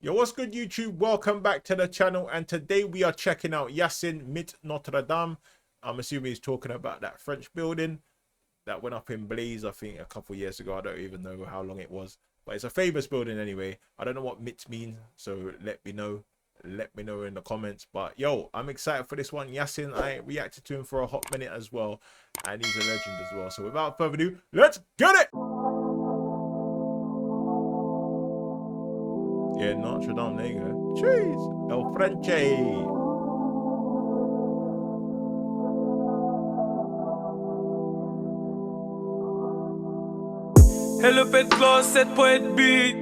Yo, what's good, YouTube? Welcome back to the channel, and today we are checking out Yasin MITT NOTRE DAM. I'm assuming he's talking about that French building that went up in blaze, I think, a couple of years ago. I don't even know how long it was, but it's a famous building anyway. I don't know what MITT means, so let me know in the comments. But yo, I'm excited for this one. Yasin, I reacted to him for a hot minute as well, and he's a legend as well. So without further ado, let's get it. Yeah, Notre Dame, there you go. Cheese, El Frenche. Häll upp ett glas, sätt på ett beat.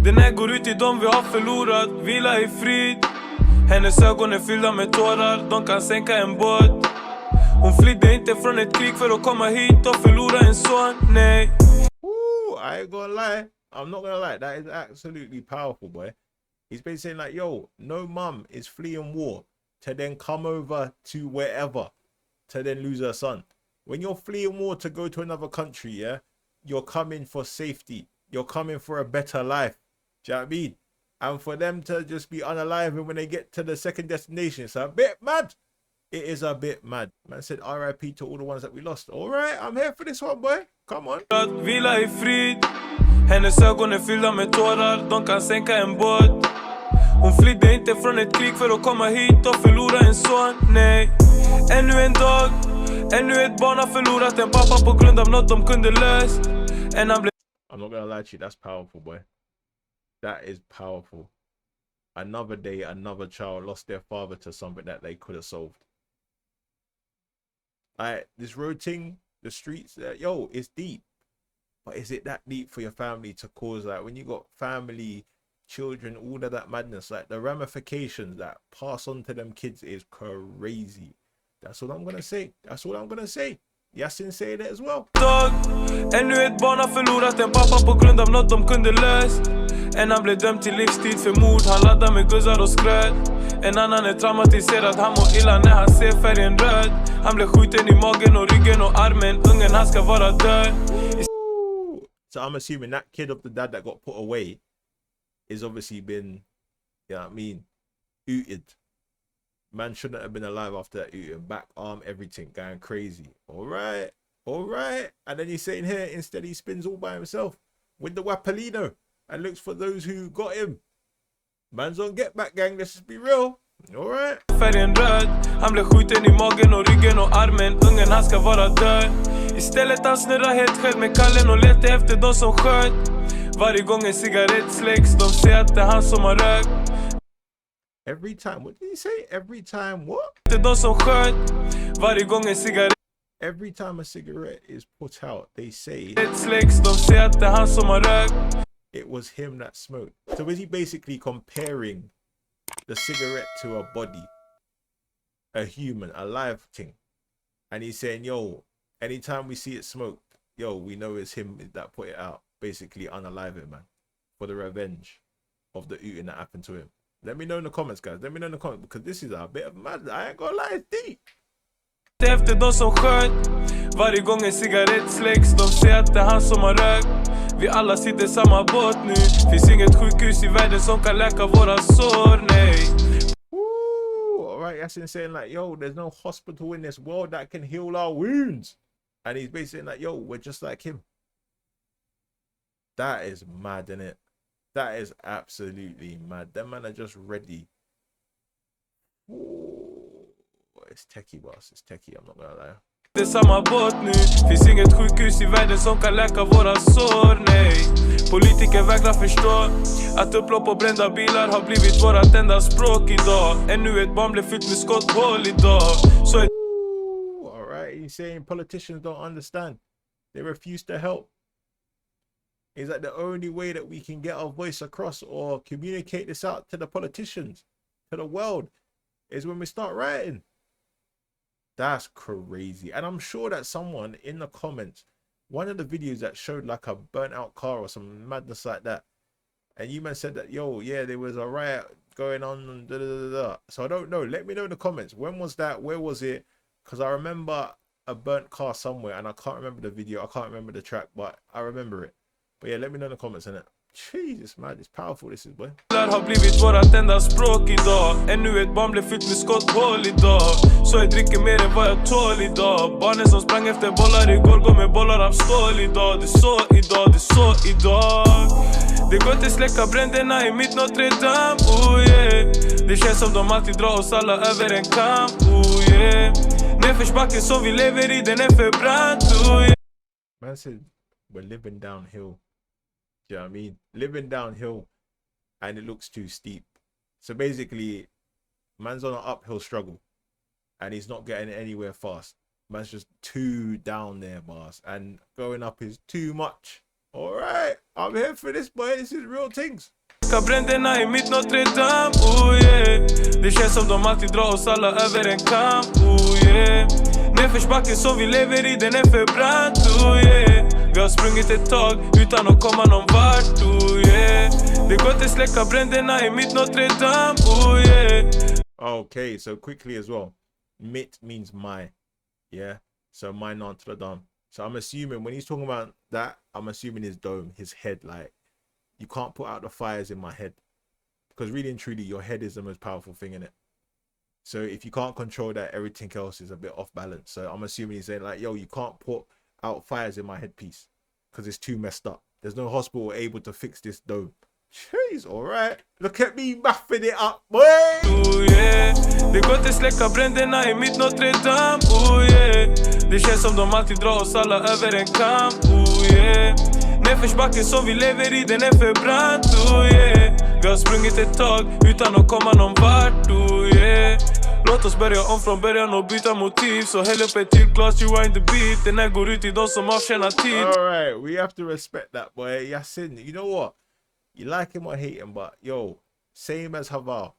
Den här går ut till dem vi har förlorat. Vila i frid. Hennes ögon är fyllda med tårar. De kan sänka en båt. Hon flydde inte från ett krig för att komma hit och förlora en son. Nej. Ooh, I ain't gonna lie. I'm not gonna lie. That is absolutely powerful, boy. He's been saying like, yo, no mum is fleeing war to then come over to wherever to then lose her son. When you're fleeing war to go to another country, yeah, you're coming for safety. You're coming for a better life. Do you know what I mean? And for them to just be unalive when they get to the second destination, it's a bit mad. It is a bit mad. Man said RIP to all the ones that we lost. All right, I'm here for this one, boy. Come on. Vila i frid. Hennes ögon är fyllda med tårar. De kan sänka en båt. Hon flydde inte från ett krig för att komma hit och förlora en son. Nej. Ännu en dag. Ännu ett barn har förlorat en pappa på grund av något de kunde löst. I'm not gonna lie to you, that's powerful, boy. That is powerful. Another day, another child lost their father to something that they could have solved. This road thing, the streets, yo, it's deep. But is it that deep for your family to cause that? When you got family, children, all of that madness, like the ramifications that pass on to them kids is crazy. That's all I'm gonna say. That's all I'm gonna say. Yasin said it as well. Ännu ett barn har förlorat en pappa på grund av något de kunde löst. En han blev dömd till livstid för mord. Han laddar med guzzar och skröt. En annan är traumatiserad. Han mår illa när han ser färgen röd. Han blev skjuten i magen och ryggen och armen. Ungen han ska vara död. So I'm assuming that kid of the dad that got put away is obviously been, you know what I mean, ooted. Man shouldn't have been alive after that ooting. Back arm, everything, going crazy. All right. And then he's saying here, instead he spins all by himself with the Wapolino and looks for those who got him. Man's on get back, gang. Let's just be real. All right. Färgen röd. Han blev skjuten i magen och ryggen och armen. Ungen han ska vara död. Istället han snurrar helt själv med kallen och letar efter de som sköt. Varje gång en cigarett släcks, de säger att det är han som har rökt. Every time, what did he say? Every time what? Det är de som sköt. Varje gång en cigarett. Every time a cigarette is put out, they say släcks, de säger att det är han som har rökt. It was him that smoked. So is he basically comparing the cigarette to a body, a human, a live thing? And he's saying, yo, anytime we see it smoked, yo, we know it's him that put it out. Basically unalive it, man, for the revenge of the ooting that happened to him. Let me know in the comments, guys. Let me know in the comments, because this is a bit of mad. I ain't gonna lie, it's deep. Efter de som sköt. Varje gång en cigarett släcks, de säger att det är han som har rökt. Vi alla sitter i samma båt nu. Finns inget sjukhus i världen som kan läka våra sår, nej. Alright, Yasin saying like, yo, there's no hospital in this world that can heal our wounds. And he's basically saying like, yo, we're just like him. That is mad, innit? That is absolutely mad. Them man are just ready. Ooh, it's techie, boss. It's techie, I'm not gonna lie. Det är samma båt nu. Finns inget sjukhus i världen som kan läka våra sår, nej. Politiker vägrar förstå att upplopp och brända bilar har blivit vårat enda språk idag. Ännu ett barn blev fyllt med skotthål idag. Så alright, he's saying politicians don't understand. They refuse to help. Is that the only way that we can get our voice across or communicate this out to the politicians, to the world, is when we start writing? That's crazy. And I'm sure that someone in the comments, one of the videos that showed like a burnt out car or some madness like that, and you man said that, yo, yeah, there was a riot going on and da, da, da, da. So I don't know. Let me know in the comments. When was that? Where was it? Because I remember a burnt car somewhere and I can't remember the video. I can't remember the track, but I remember it. But yeah, let me know in the comments, innit? Jesus man, it's powerful this is, boy. Har blivit vårat enda språk idag. Ännu ett barn blev fyllt med skotthål idag. Så jag dricker mer än vad jag tål idag. Barnen som sprang efter bollar igår går med bollar av stål idag. Det är så idag, det är så idag. Det går inte släcka bränderna i mitt Notre Dame, oh yeah. Det känns som de alltid drar oss alla över en kam, oh yeah. Nedförsbacken som vi lever i, den är för brant, oh yeah. Man said we're living downhill. Do you know what I mean? Living downhill and it looks too steep. So basically, man's on an uphill struggle and he's not getting anywhere fast. Man's just too down there, boss. And going up is too much. Alright, I'm here for this, boy. This is real things. Bränderna i mitt Notre Dame, oh yeah. Det känns som de alltid drar oss alla över en kam, oh yeah. Nedförsbacken som vi lever i, den är för brant, oh yeah. Vi har sprungit ett tag utan att komma någon vart, oh yeah. Det går inte släcka bränderna i mitt Notre Dame, oh yeah. Okay, so quickly as well. MITT means my, yeah. So my Notre Dame. So I'm assuming when he's talking about that, I'm assuming his dome, his head, like you can't put out the fires in my head. Because really and truly, your head is the most powerful thing in it. So if you can't control that, everything else is a bit off balance. So I'm assuming he's saying like, yo, you can't put out fires in my headpiece because it's too messed up. There's no hospital able to fix this dome. Jeez, alright. Look at me muffing it up, boy. Oh yeah. Det går inte släcka bränderna i mitt Notre Dame, oh yeah. Det känns som de alltid drar oss alla över en kam, oh yeah. Nedförsbacken som vi lever i, den är för brant, oh yeah. Vi har sprungit ett tag utan att komma någon vart, oh yeah. Låt oss börja om från början och byta motiv. Så häll upp ett till glas, you wind the beat. Den här går ut till de som avtjänar tid. Alright, we have to respect that, boy. Yasin, you know what? You like him or hate him, but yo, same as Havar.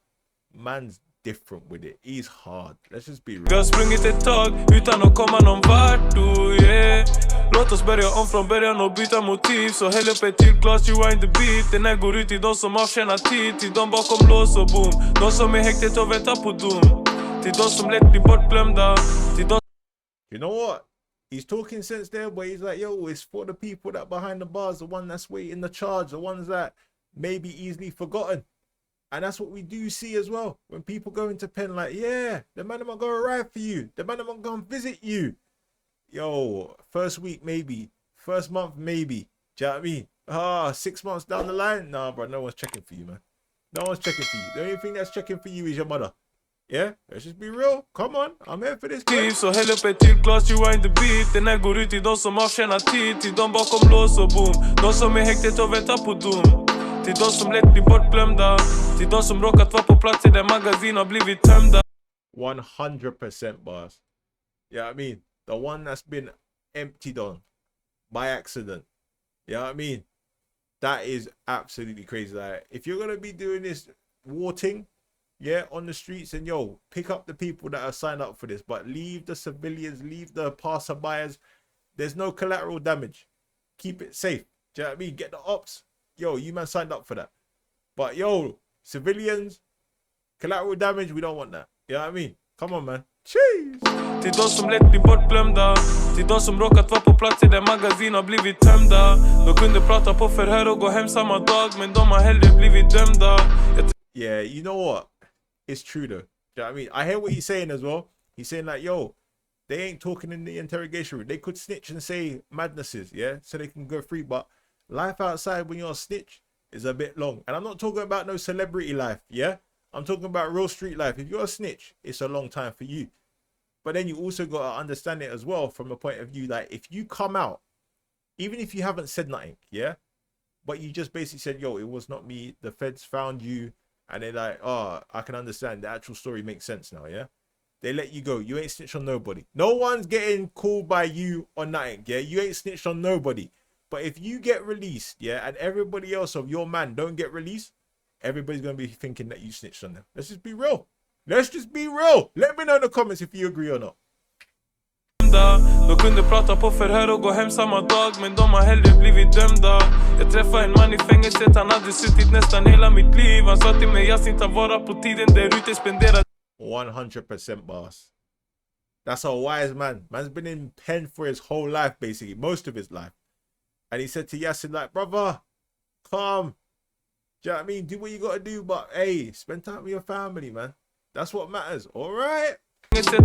Man's different with it. He's hard. Let's just be real. Vi har sprungit ett tag utan att komma någon vart, oh yeah. Låt oss börja om från början och byta motiv. Så häll upp ett till glas, you wind the beat. Den här går ut till de som avtjänar tid. Till de bakom lås och boom. De som är häktet och väntar på dom. Till de som lätt blir bortglömda. Till de... You know what? He's talking sense there, but he's like, yo, it's for the people that behind the bars, the one that's waiting the charge, the ones that may be easily forgotten. And that's what we do see as well. When people go into pen like, yeah, the man am gonna arrive for you. The man am gonna visit you. Yo, first week maybe. First month maybe. Do you know what I mean? 6 months down the line? Nah, bro, no one's checking for you, man. No one's checking for you. The only thing that's checking for you is your mother. Yeah, let's just be real. Come on, I'm here for this. Så häll upp ett till glas, you wind the beat. Den här går ut till de som avtjänar tid. Till de bakom lås och boom. De som är häktet och väntar på dom. Till de som lätt blir bortglömda. Till de som råkat vara på platser där magasin har blivit tömda. 100% boss. Yeah, I mean, the one that's been emptied on by accident. Yeah, I mean, that is absolutely crazy. Like, if you're gonna be doing this war thing, yeah, on the streets, and yo, pick up the people that are signed up for this, but leave the civilians, leave the passerbyers. There's no collateral damage. Keep it safe. Do you know what I mean? Get the ops. Yo, you man signed up for that. But yo, civilians, collateral damage, we don't want that. You know what I mean? Come on, man. Cheese. Till de som lätt blir bortglömda. Till de som råkat vara på platser där magasin har blivit tömda. De kunde prata på förhör och gå hem samma dag, men de har hellre blivit dömda. Yeah, you know what? It's true though. Do you know what I mean? I hear what he's saying as well. He's saying like, yo, they ain't talking in the interrogation room. They could snitch and say madnesses, yeah, so they can go free. But life outside when you're a snitch is a bit long. And I'm not talking about no celebrity life, yeah? I'm talking about real street life. If you're a snitch, it's a long time for you. But then you also got to understand it as well from a point of view that if you come out, even if you haven't said nothing, yeah, but you just basically said, yo, it was not me. The feds found you. And they're like, oh, I can understand. The actual story makes sense now, yeah? They let you go. You ain't snitched on nobody. No one's getting called by you or nothing, yeah? You ain't snitched on nobody. But if you get released, yeah, and everybody else of your man don't get released, everybody's going to be thinking that you snitched on them. Let's just be real. Let's just be real. Let me know in the comments if you agree or not. De kunde prata på förhör och gå hem samma dag, men de har hellre blivit dömda. Jag träffade en man i fängelset, han hade suttit nästan hela mitt liv. Han sa till mig, Yasin, ta vara på tiden där ute, spendera. 100% boss. That's a wise man. Man's been in pen for his whole life, basically, most of his life. And he said to Yasin, like, brother, calm. Do you know what I mean? Do what you gotta do, but hey, spend time with your family, man. That's what matters, alright?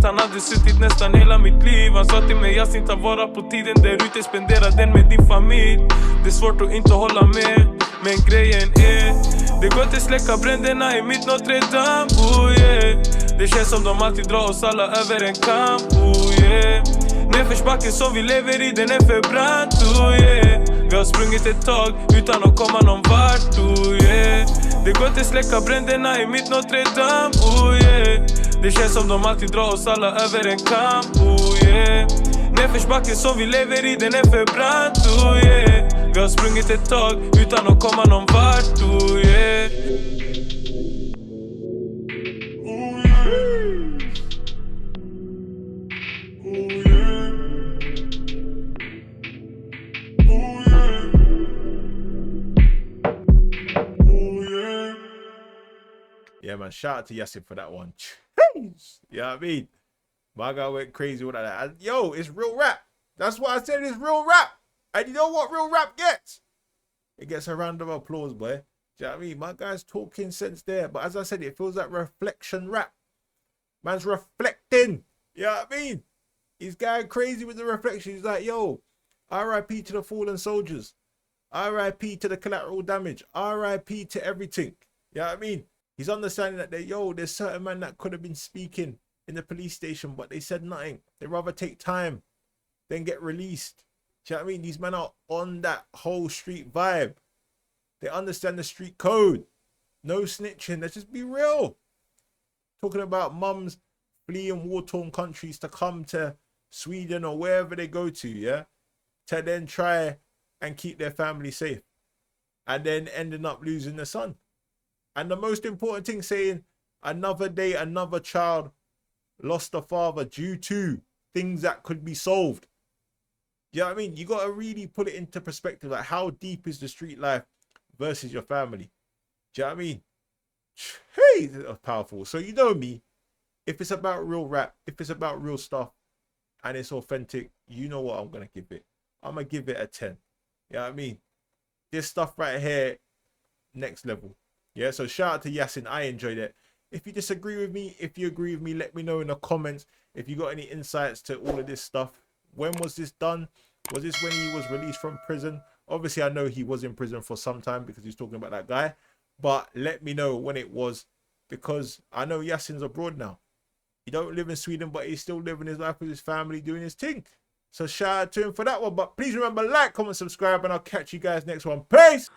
Han hade suttit nästan hela mitt liv. Han sa till mig, Yasin, ta vara på tiden där ute, spendera den med din familj. Det är svårt att inte hålla med, men grejen är det går inte släcka bränderna i MITT NOTRE DAM, oh yeah. Det känns som de alltid drar oss alla över en kam, oh yeah. Nedförsbacken som vi lever i, den är för brant, oh yeah. Vi har sprungit ett tag utan att komma någon vart, oh yeah. Det går inte släcka bränderna i MITT NOTRE DAM, oh yeah. Det känns som de alltid drar oss alla över en kam, oh yeah. Nedförsbacken som vi lever i, den är för brant, oh yeah. Vi har sprungit ett tag utan att komma någon vart, oh yeah. Yeah, man, shout out to Yasin for that one. Jeez. You know what I mean? My guy went crazy with that. And, yo, it's real rap. That's what I said, it's real rap. And you know what real rap gets? It gets a round of applause, boy. Do you know what I mean? My guy's talking sense there. But as I said, it feels like reflection rap. Man's reflecting. You know what I mean? He's going crazy with the reflection. He's like, yo, RIP to the fallen soldiers. RIP to the collateral damage. RIP to everything. You know what I mean? He's understanding that, there's certain men that could have been speaking in the police station, but they said nothing. They'd rather take time than get released. Do you know what I mean? These men are on that whole street vibe. They understand the street code. No snitching. Let's just be real. Talking about mums fleeing war-torn countries to come to Sweden or wherever they go to, yeah? To then try and keep their family safe. And then ending up losing the son. And the most important thing, saying another day, another child lost a father due to things that could be solved. You know what I mean? You got to really put it into perspective. Like, how deep is the street life versus your family? Do you know what I mean? Hey, that's powerful. So you know me. If it's about real rap, if it's about real stuff, and it's authentic, you know what I'm going to give it. I'm going to give it a 10. You know what I mean? This stuff right here, next level. Yeah, so shout out to Yasin. I enjoyed it. If you disagree with me, if you agree with me, let me know in the comments. If you got any insights to all of this stuff. When was this done? Was this when he was released from prison? Obviously, I know he was in prison for some time because he's talking about that guy. But let me know when it was, because I know Yasin's abroad now. He don't live in Sweden, but he's still living his life with his family, doing his thing. So shout out to him for that one. But please remember, like, comment, subscribe, and I'll catch you guys next one. Peace!